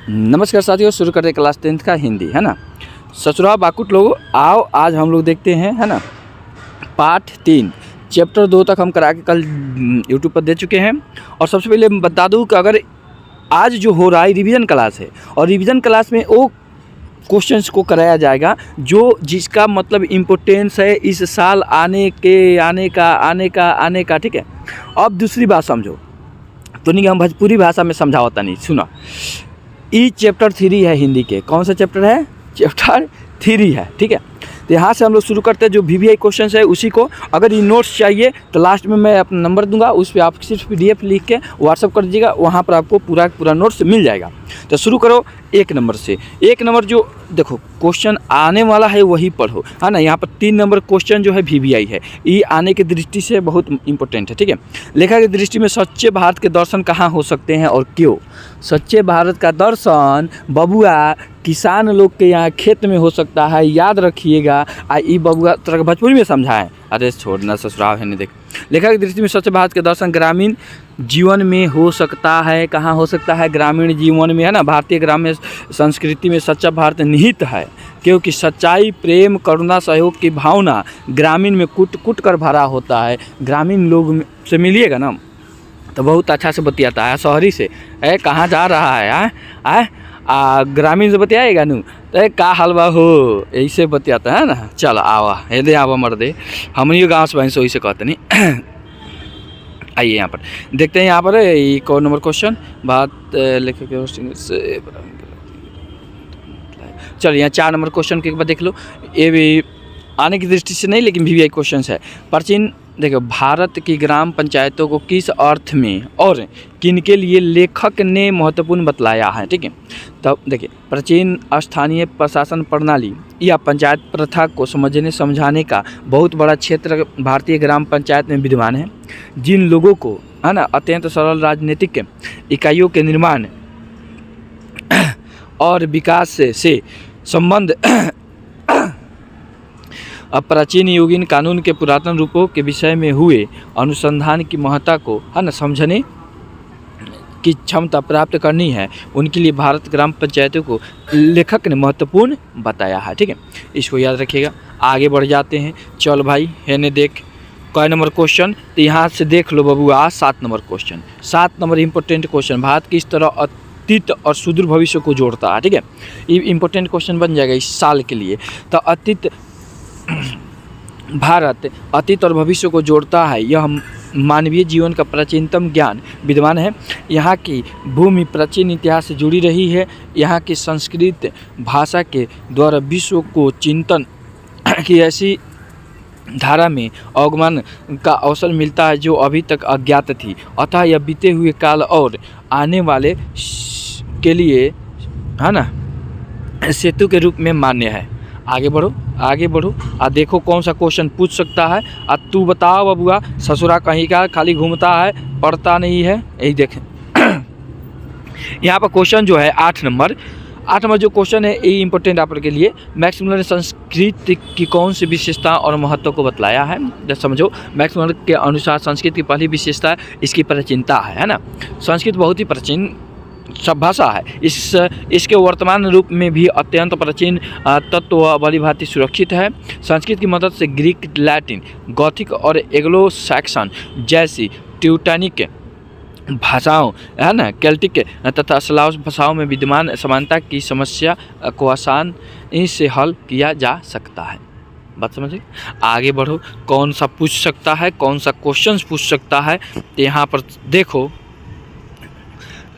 नमस्कार साथियों, शुरू करते हैं क्लास 10th का हिंदी, है ना। ससुरा बाकुट लोगों, आओ आज हम लोग देखते हैं, है ना, पार्ट 3 चैप्टर 2 तक हम करा के कल यूट्यूब पर दे चुके हैं। और सबसे पहले बता दूं कि अगर आज जो हो रहा है रिवीजन क्लास है, और रिवीजन क्लास में वो क्वेश्चंस को कराया जाएगा जो जिसका मतलब इम्पोर्टेंस है इस साल आने का, ठीक है। अब दूसरी बात समझो, तो नहीं हम भोजपुरी भाषा में समझावता नहीं, सुना। ई चैप्टर 3 है हिंदी के। कौन सा चैप्टर है? चैप्टर 3 है, ठीक है। तो यहाँ से हम लोग शुरू करते हैं। जो VVI क्वेश्चन है उसी को, अगर ये नोट्स चाहिए तो लास्ट में मैं अपना नंबर दूंगा, उस पर आप सिर्फ PDF लिख के व्हाट्सअप कर दीजिएगा, वहाँ पर आपको पूरा नोट्स मिल जाएगा। तो शुरू करो 1 नंबर से। 1 नंबर जो देखो क्वेश्चन आने वाला है वही पढ़ो, है ना। यहाँ पर 3 नंबर क्वेश्चन जो है VVI है, ये आने की दृष्टि से बहुत इंपॉर्टेंट है, ठीक है। लेखा की दृष्टि में सच्चे भारत के दर्शन कहाँ हो सकते हैं और क्यों? सच्चे भारत का दर्शन बबुआ किसान लोग के यहाँ खेत में हो सकता है, याद रखिएगा। ई बबुआ तरह भोजपुरी में समझाएं, अरे छोड़ना ससुराल है नहीं। देख, लेखा की दृष्टि में स्वच्छ भारत के दर्शन ग्रामीण जीवन में हो सकता है। कहाँ हो सकता है? ग्रामीण जीवन में, है ना। भारतीय ग्रामीण संस्कृति में सच्चा भारत निहित है, क्योंकि सच्चाई, प्रेम, करुणा, सहयोग की भावना ग्रामीण में कूट कूट कर भरा होता है। ग्रामीण लोग से मिलिएगा ना तो बहुत अच्छा से बतियाता है। शहरी से कहाँ जा रहा है ग्रामीण से बतियाएगा नू तो का हलवा हो, ऐसे बतियाता है ना। चल आवा हे दे आवा मर्दे, हमनी गाँव से वहीं से कहते नहीं। आइए यहाँ पर देखते हैं। यहाँ पर ये कौन नंबर क्वेश्चन बात लेखक से, चलिए यहाँ 4 नंबर क्वेश्चन के एक बार देख लो। ये भी आने की दृष्टि से नहीं, लेकिन VVI क्वेश्चन है। प्राचीन देखो, भारत की ग्राम पंचायतों को किस अर्थ में और किनके लिए लेखक ने महत्वपूर्ण बतलाया है, ठीक है। तब देखिए, प्राचीन स्थानीय प्रशासन प्रणाली या पंचायत प्रथा को समझने समझाने का बहुत बड़ा क्षेत्र भारतीय ग्राम पंचायत में विद्यमान है। जिन लोगों को, है ना, अत्यंत सरल राजनीतिक इकाइयों के निर्माण और विकास से संबंध अब प्राचीन युगीन कानून के पुरातन रूपों के विषय में हुए अनुसंधान की महत्ता को, है ना, समझने की क्षमता प्राप्त करनी है, उनके लिए भारत ग्राम पंचायतों को लेखक ने महत्वपूर्ण बताया है, ठीक है। इसको याद रखिएगा। आगे बढ़ जाते हैं। चल भाई है ने देख क नंबर क्वेश्चन, तो यहाँ से देख लो बबुआ 7 number question. 7 number important question, Bharat किस तरह अतीत और सुदूर भविष्य को जोड़ता है, ठीक है। ये इंपॉर्टेंट क्वेश्चन बन जाएगा इस साल के लिए। तो अतीत, भारत अतीत और भविष्य को जोड़ता है। यह मानवीय जीवन का प्राचीनतम ज्ञान विद्यमान है। यहाँ की भूमि प्राचीन इतिहास से जुड़ी रही है। यहाँ की संस्कृत भाषा के द्वारा विश्व को चिंतन की ऐसी धारा में अवगमन का अवसर मिलता है जो अभी तक अज्ञात थी। अतः यह बीते हुए काल और आने वाले के लिए, है ना, सेतु के रूप में मान्य है। आगे बढ़ो आ देखो कौन सा क्वेश्चन पूछ सकता है। तू बताओ बबुआ, ससुरा कहीं का खाली घूमता है, पढ़ता नहीं है। यही देखें यहाँ पर क्वेश्चन जो है 8 नंबर जो क्वेश्चन है ये इंपॉर्टेंट आप के लिए। मैक्स मुलर ने संस्कृत की कौन सी विशेषता और महत्व को बतलाया है? जब समझो, मैक्स मुलर के अनुसार संस्कृत की पहली विशेषता इसकी प्राचीनता है ना। संस्कृत बहुत ही प्राचीन सब भाषा है। इसके वर्तमान रूप में भी अत्यंत प्राचीन तत्व भली भांति सुरक्षित है। संस्कृत की मदद से ग्रीक, लैटिन, गॉथिक और एंग्लो सैक्सन जैसी ट्यूटैनिक भाषाओं, है ना, केल्टिक तथा स्लाव भाषाओं में विद्यमान समानता की समस्या को आसानी से हल किया जा सकता है। बात समझे? आगे बढ़ो, कौन सा पूछ सकता है, कौन सा क्वेश्चन पूछ सकता है। तो यहाँ पर देखो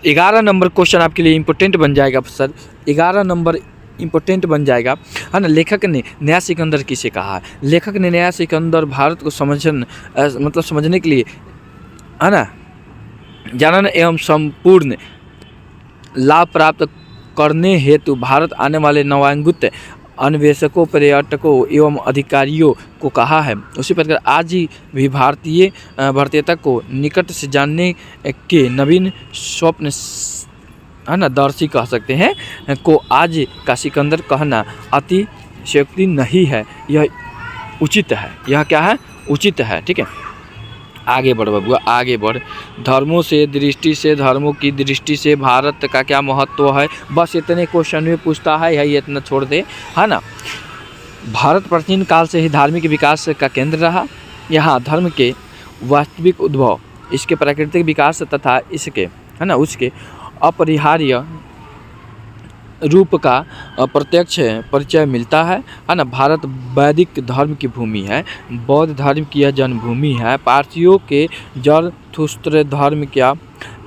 11 नंबर क्वेश्चन आपके लिए इम्पोर्टेंट बन जाएगा सर। 11 नंबर इम्पोर्टेंट बन जाएगा, है ना। लेखक ने नया सिकंदर किसे कहा है? लेखक ने नया सिकंदर भारत को समझने के लिए, है ना, जानन एवं संपूर्ण लाभ प्राप्त करने हेतु भारत आने वाले नवांगुत अन्वेषकों, पर्यटकों एवं अधिकारियों को कहा है। उसी प्रकार आज भी भारतीयता को निकट से जानने के नवीन स्वप्न, है ना, दर्शी कह सकते हैं, को आज का सिकंदर कहना अतिशयोक्ति नहीं है। यह उचित है। यह क्या है? उचित है, ठीक है। आगे बढ़ बबुआ, आगे बढ़। धर्मों से दृष्टि से, धर्मों की दृष्टि से भारत का क्या महत्व है, बस इतने क्वेश्चन में पूछता है, यही इतना छोड़ दे, है ना। भारत प्राचीन काल से ही धार्मिक विकास का केंद्र रहा। यहाँ धर्म के वास्तविक उद्भव, इसके प्राकृतिक विकास तथा इसके, है ना, उसके अपरिहार्य रूप का प्रत्यक्ष परिचय मिलता है ना। भारत वैदिक धर्म की भूमि है, बौद्ध धर्म की यह जन्मभूमि है। पारसियों के जरथुस्त्र धर्म क्या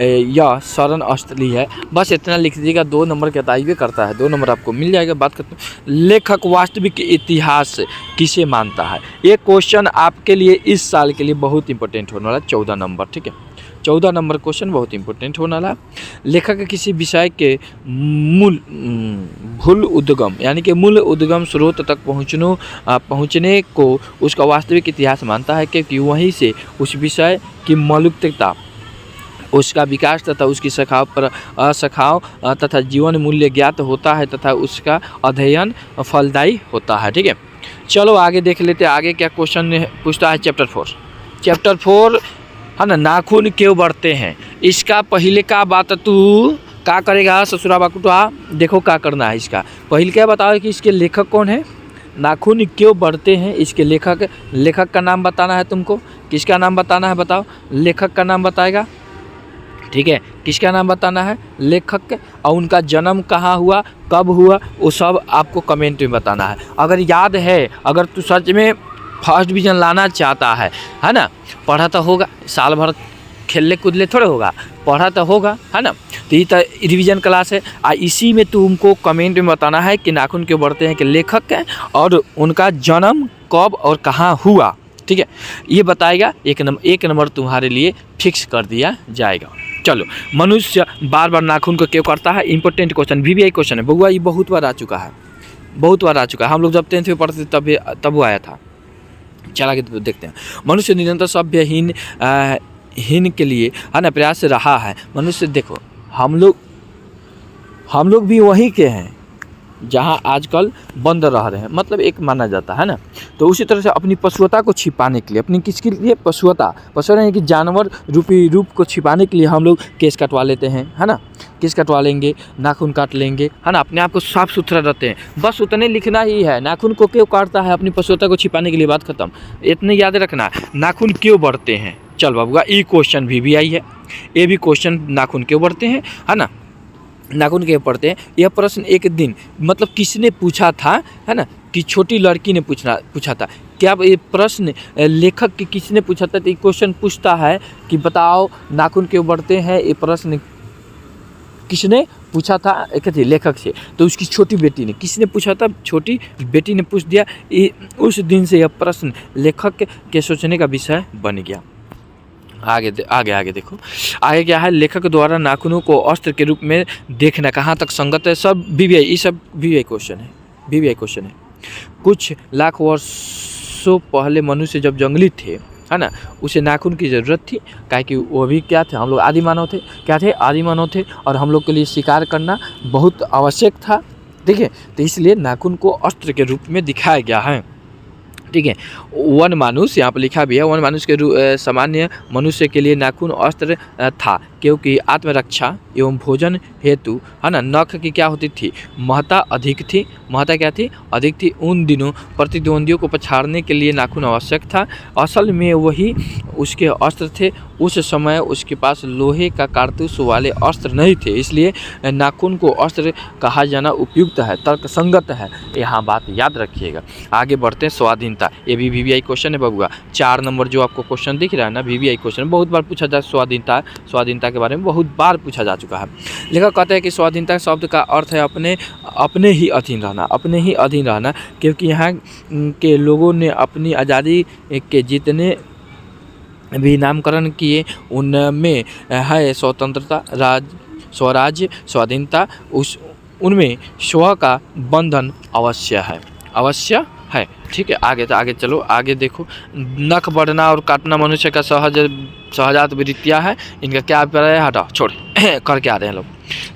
यह शरण स्थली है। बस इतना लिख दीजिएगा, 2 नंबर के अताइवे करता है, 2 नंबर आपको मिल जाएगा। बात करते हैं लेखक वास्तविक इतिहास किसे मानता है। ये क्वेश्चन आपके लिए इस साल के लिए बहुत इंपॉर्टेंट होने वाला है, 14 नंबर, ठीक है। 14 नंबर क्वेश्चन बहुत इंपॉर्टेंट होने वाला है। लेखक किसी विषय के मूल उद्गम, यानी कि मूल उद्गम स्रोत तक पहुँचने को उसका वास्तविक इतिहास मानता है, क्योंकि वहीं से उस विषय की मौलिकता, उसका विकास तथा उसकी शाखाओं पर अशाखाओं तथा जीवन मूल्य ज्ञात होता है तथा उसका अध्ययन फलदायी होता है, ठीक है। चलो आगे देख लेते हैं, आगे क्या क्वेश्चन पूछता है। चैप्टर 4 है ना, नाखून क्यों बढ़ते हैं। इसका पहले का बात तू क्या करेगा ससुरा बाकुटा, देखो क्या करना है। इसका पहले क्या बताओ कि इसके लेखक कौन है, नाखून क्यों बढ़ते हैं, इसके लेखक का नाम बताना है तुमको। किसका नाम बताना है बताओ, लेखक का नाम बताएगा, ठीक है। किसका नाम बताना है, लेखक, और उनका जन्म कहाँ हुआ, कब हुआ, वो सब आपको कमेंट में बताना है। अगर याद है, अगर तू सच में फर्स्ट डिवीज़न लाना चाहता है ना, पढ़ा तो होगा, साल भर खेलने कूदले थोड़े होगा, पढ़ा तो होगा, है ना। तो ये तो रिवीजन क्लास है। इसी में तुमको कमेंट में बताना है कि नाखून क्यों बढ़ते हैं, कि लेखक है और उनका जन्म कब और कहाँ हुआ, ठीक है। ये बताएगा, 1 नंबर तुम्हारे लिए फिक्स कर दिया जाएगा। चलो, मनुष्य बार बार नाखून को क्यों करता है, इंपॉर्टेंट क्वेश्चन, VVI क्वेश्चन है बउआ, ये बहुत बार आ चुका है, हम लोग जब 10th में पढ़ते थे तब वो आया था। चला के देखते हैं। मनुष्य निरंतर सभ्यहीन के लिए, है ना, प्रयास रहा है। मनुष्य देखो, हम लोग भी वहीं के हैं जहाँ आजकल बंद रह रहे हैं, मतलब एक माना जाता है ना। तो उसी तरह से अपनी पशुता को छिपाने के लिए, अपनी किसके लिए, पशुता है कि जानवर रूपी रूप को छिपाने के लिए हम लोग केस कटवा लेते हैं, है ना। केस कटवा लेंगे, नाखून काट लेंगे, है ना, अपने आप को साफ सुथरा रखते हैं। बस उतने लिखना ही है, नाखून को क्यों काटता है, अपनी पशुता को छिपाने के लिए, बात खत्म। इतने याद रखना, नाखून क्यों बढ़ते हैं। चल बाबूगा, ये क्वेश्चन VVI है, ये भी क्वेश्चन नाखून क्यों बढ़ते हैं, है ना, नाखून क्यों पढ़ते हैं। यह प्रश्न एक दिन, मतलब किसने पूछा था, है ना, कि छोटी लड़की ने पूछा था। क्या ये प्रश्न लेखक की किसने पूछा था, तो ये क्वेश्चन पूछता है कि बताओ नाखून क्यों बढ़ते हैं। ये प्रश्न किसने पूछा था, एक थी लेखक से, तो उसकी छोटी बेटी ने, किसने पूछा था, छोटी बेटी ने पूछ दिया। उस दिन से यह प्रश्न लेखक के सोचने का विषय बन गया। आगे देखो, आगे क्या है। लेखक द्वारा नाखूनों को अस्त्र के रूप में देखना कहाँ तक संगत है, सब VVI, ये सब VVI क्वेश्चन है। कुछ लाख वर्षों पहले मनुष्य जब जंगली थे, है ना, उसे नाखून की ज़रूरत थी, काहे कि वो भी क्या थे, हम लोग आदि मानव थे, क्या थे, आदि मानव थे, और हम लोग के लिए शिकार करना बहुत आवश्यक था, ठीक है। तो इसलिए नाखून को अस्त्र के रूप में दिखाया गया है, ठीक है। वन मानुष, यहाँ पर लिखा भी है, वन मानुष के सामान्य मनुष्य के लिए नाखून अस्त्र था, क्योंकि आत्मरक्षा एवं भोजन हेतु, है ना, नख की क्या होती थी, महत्ता अधिक थी। महत्ता क्या थी, अधिक थी। उन दिनों प्रतिद्वंदियों को पछाड़ने के लिए नाखून आवश्यक था। असल में वही उसके अस्त्र थे। उस समय उसके पास लोहे का कारतूस वाले अस्त्र नहीं थे, इसलिए नाखून को अस्त्र कहा जाना उपयुक्त है, तर्कसंगत है। यहाँ बात याद रखिएगा। आगे बढ़ते हैं। स्वाधीनता, ये भी VVI क्वेश्चन है बबुआ। 4 नंबर जो आपको क्वेश्चन दिख रहा है ना, VVI क्वेश्चन, बहुत बार पूछा जा। स्वाधीनता के बारे में बहुत बार पूछा जा चुका है। लेखक कहते हैं कि स्वाधीनता शब्द का अर्थ है अपने ही अधीन रहना, क्योंकि यहाँ के लोगों ने अपनी आज़ादी के जितने भी नामकरण किए उनमें है स्वतंत्रता, स्वराज्य, स्वाधीनता, उनमें स्व का बंधन अवश्य है, ठीक है। आगे चलो, आगे देखो। नख बढ़ना और काटना मनुष्य का सहजात वृत्तियाँ है। इनका क्या अभिप्राय है, हटाओ, छोड़ करके आ रहे हैं लोग।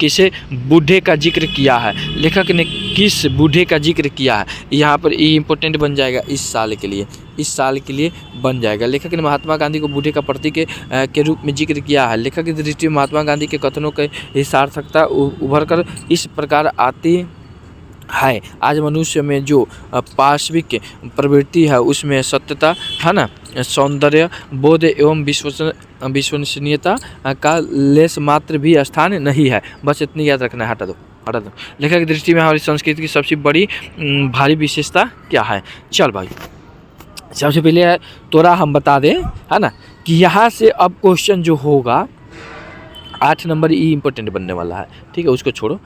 किसे बूढ़े का जिक्र किया है, लेखक ने किस बूढ़े का जिक्र किया है। यहाँ पर ये इम्पोर्टेंट बन जाएगा इस साल के लिए, इस साल के लिए बन जाएगा। लेखक ने महात्मा गांधी को बूढ़े का प्रतीक के रूप में जिक्र किया है। लेखक की दृष्टि में महात्मा गांधी के कथनों की सार्थकता उभर कर इस प्रकार आती है। आज मनुष्य में जो पाशविक प्रवृत्ति है उसमें सत्यता है ना, सौंदर्य बोध एवं विश्वसनीयता का लेस मात्र भी स्थान नहीं है। बस इतनी याद रखना है, हटा दो। लेखक की दृष्टि में हमारी संस्कृति की सबसे बड़ी भारी विशेषता क्या है। चल भाई, सबसे पहले तोरा हम बता दें है ना कि यहाँ से अब क्वेश्चन जो होगा 8 नंबर ये इम्पोर्टेंट बनने वाला है, ठीक है, उसको छोड़ो।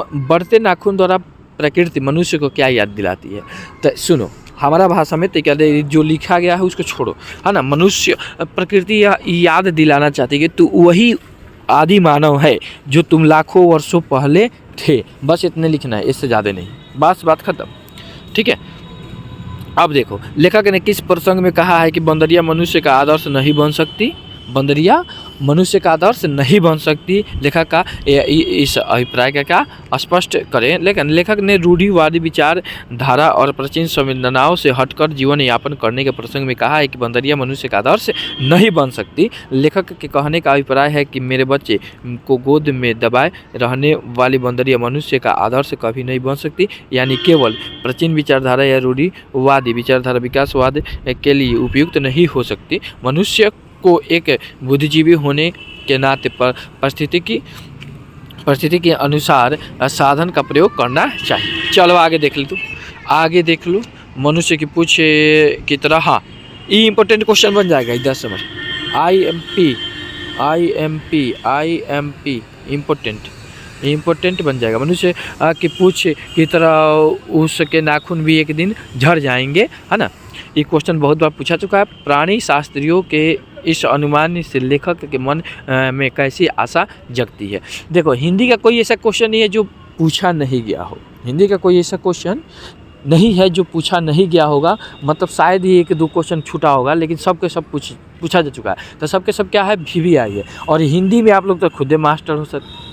बढ़ते नाखून द्वारा प्रकृति मनुष्य को क्या याद दिलाती है। तो सुनो, हमारा भाषा में तो क्या जो लिखा गया है उसको छोड़ो, है ना। मनुष्य प्रकृति याद दिलाना चाहती है कि तू वही आदि मानव है जो तुम लाखों वर्षों पहले थे। बस इतने लिखना है, इससे ज़्यादा नहीं, बस बात खत्म, ठीक है। अब देखो, लेखक ने किस प्रसंग में कहा है कि बंदरिया मनुष्य का आदर्श नहीं बन सकती। बंदरिया मनुष्य का आदर्श नहीं बन सकती। लेखक का इस अभिप्राय का क्या स्पष्ट करें। लेकिन लेखक ने रूढ़िवादी विचार धारा और प्राचीन संवेदनाओं से हटकर जीवन यापन करने के प्रसंग में कहा है कि बंदरिया मनुष्य का आदर्श नहीं बन सकती। लेखक के कहने का अभिप्राय है कि मेरे बच्चे को गोद में दबाए रहने वाली बंदरिया मनुष्य का आदर्श कभी नहीं बन सकती, यानी केवल प्राचीन विचारधारा या रूढ़िवादी विचारधारा विकासवाद के लिए उपयुक्त नहीं हो सकती। मनुष्य को एक बुद्धिजीवी होने के नाते परिस्थिति के अनुसार साधन का प्रयोग करना चाहिए। चलो आगे देख लो, आगे देख लो। मनुष्य की पूछ की तरह, हाँ ये इंपॉर्टेंट क्वेश्चन बन जाएगा 10 नंबर। IMP इम्पोर्टेंट बन जाएगा। मनुष्य की पूछ की तरह उसके नाखून भी एक दिन झड़ जाएंगे, है ना। ये क्वेश्चन बहुत बार पूछा चुका है। प्राणी शास्त्रियों के इस अनुमान से लेखक के मन में कैसी आशा जगती है। देखो, हिंदी का कोई ऐसा क्वेश्चन नहीं है जो पूछा नहीं गया हो। हिंदी का कोई ऐसा क्वेश्चन नहीं है जो पूछा नहीं गया होगा। मतलब शायद ही 1-2 क्वेश्चन छूटा होगा, लेकिन सबके सब पूछा जा चुका है। तो सबके सब क्या है, VVI है। और हिंदी में आप लोग तो खुद मास्टर हो सकते,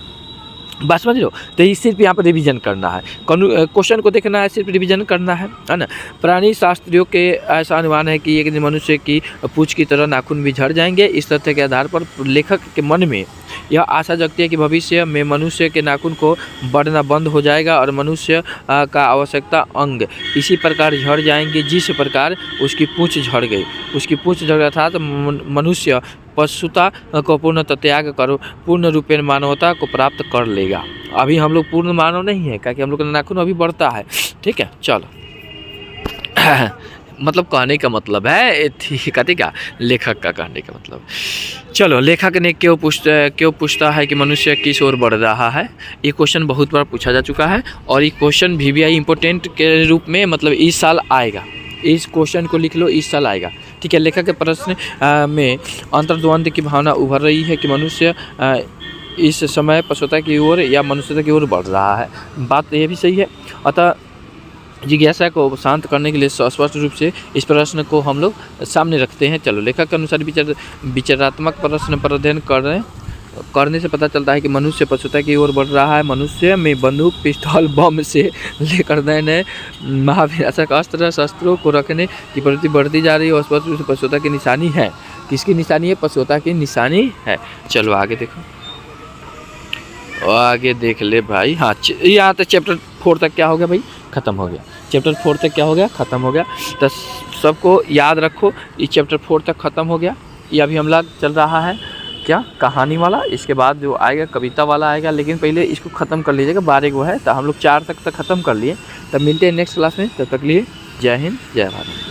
बस समझ लो। तो ये सिर्फ यहाँ पर रिवीजन करना है, क्वेश्चन को देखना है, सिर्फ रिवीजन करना है ना। प्राणी शास्त्रियों के ऐसा अनुमान है कि एक दिन मनुष्य की पूंछ की तरह नाखून भी झड़ जाएंगे। इस तथ्य के आधार पर लेखक के मन में यह आशा जगती है कि भविष्य में मनुष्य के नाखून को बढ़ना बंद हो जाएगा और मनुष्य का आवश्यकता अंग इसी प्रकार झड़ जाएंगे जिस प्रकार उसकी पूंछ झड़ गई। उसकी पूंछ झड़ अर्थात मनुष्य पशुता को पूर्णतः त्याग कर पूर्ण रूपेण मानवता को प्राप्त कर लेगा। अभी हम लोग पूर्ण मानव नहीं है, क्योंकि हम लोग का नाखून अभी बढ़ता है, ठीक है। चलो मतलब कहने का मतलब है, कहते क्या, लेखक का कहने का मतलब। चलो, लेखक ने क्यों पूछता है कि मनुष्य किस ओर बढ़ रहा है। ये क्वेश्चन बहुत बार पूछा जा चुका है और ये क्वेश्चन VVI इम्पोर्टेंट के रूप में मतलब इस साल आएगा। इस क्वेश्चन को लिख लो, इस साल आएगा, ठीक है। लेखक के प्रश्न में अंतर्द्वंद की भावना उभर रही है कि मनुष्य इस समय पशुता की ओर या मनुष्यता की ओर बढ़ रहा है। बात यह भी सही है। अतः जिज्ञासा को शांत करने के लिए स्पष्ट रूप से इस प्रश्न को हम लोग सामने रखते हैं। चलो, लेखक के अनुसार विचारात्मक प्रश्न पर अध्ययन करने से पता चलता है कि मनुष्य पशुता की ओर बढ़ रहा है। मनुष्य में बंदूक, पिस्तौल, बम से लेकर नए महाविनाशक अस्त्र शस्त्रों को रखने की प्रवृत्ति बढ़ती जा रही है और स्पष्ट रूप से पशुता की निशानी है। किसकी निशानी है? पशुता की निशानी है। चलो आगे देखो, आगे देख ले भाई। हाँ, यहाँ तक चैप्टर 4 तक क्या हो गया भाई, ख़त्म हो गया। चैप्टर 4 तक क्या हो गया, ख़त्म हो गया। तो सबको याद रखो, ये चैप्टर 4 तक ख़त्म हो गया। ये अभी हम लोग चल रहा है क्या, कहानी वाला। इसके बाद जो आएगा कविता वाला आएगा, लेकिन पहले इसको ख़त्म कर लीजिएगा। 12 को है तो हम लोग 4 तक ख़त्म कर लिए। तब मिलते हैं नेक्स्ट क्लास में, तब तक लिए जय हिंद, जय भारत।